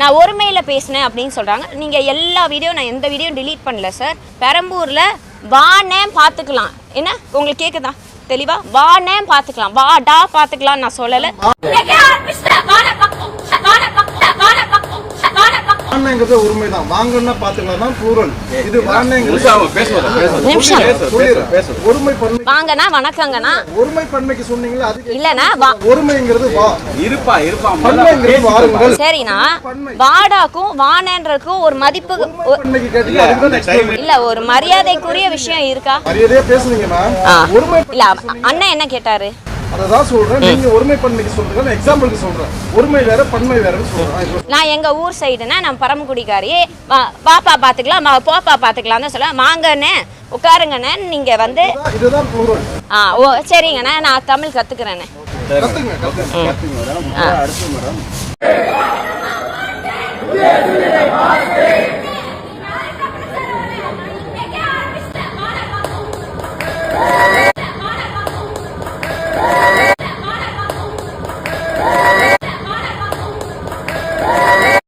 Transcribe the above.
நான் ஒருமையில் பேசினேன் அப்படின்னு சொல்கிறாங்க. நீங்கள் எல்லா வீடியோ நான் எந்த வீடியோ டிலீட் பண்ணல சார். பெரம்பூரில் வானே பார்த்துக்கலாம். என்ன உங்களுக்கு கேட்குதா தெளிவா? வானே பார்த்துக்கலாம், வாடா பார்த்துக்கலாம் நான் சொல்லலை. வானேங்கிறது உரிமைதான், வாங்கன்னா பாத்துக்கலாம் தான் ப்ளூரல். இது வானேங்கிறது ஒருமை பன்மை. வாங்கனா வணக்கங்கனா ஒருமை பன்மைக்கு சொன்னீங்களா? அது இல்லனா ஒருமைங்கிறது வா இருப்பா பன்மைங்கிறது வாருங்கள். சரினா வாடாக்கும் வானேன்றதுக்கும் ஒரு மதிப்பு பன்மைக்கு கேட்டீங்க இல்ல, ஒரு மரியாதைக்குரிய விஷயம் இருக்கா? மரியாதையா பேசுனீங்கனா ஒருமை இல்ல. அண்ணன் என்ன கேட்டாரு? அதான் சொல்றேன். நீங்க ஒருமை பன்மைக்கு சொல்றீங்க, நான் எக்ஸாம்பிளுக்கு சொல்றேன். ஒருமை வேற பன்மை வேறன்னு சொல்றேன். நான் எங்க ஊர் சைடுனா நான் பரமக்குடிக்காரி, பாப்பா பாத்துக்கலாம் போப்பா பாத்துக்கலாம் தான் சொல்ல. வாங்கண்ணே உட்காருங்கண்ணே நீங்க வந்து இதுதான் ப்ளூரல். ஓ சரிங்கண்ணே, நான் தமிழ் கத்துக்கிறேண்ணே. கத்துங்க மேடம். அடுத்து மேடம்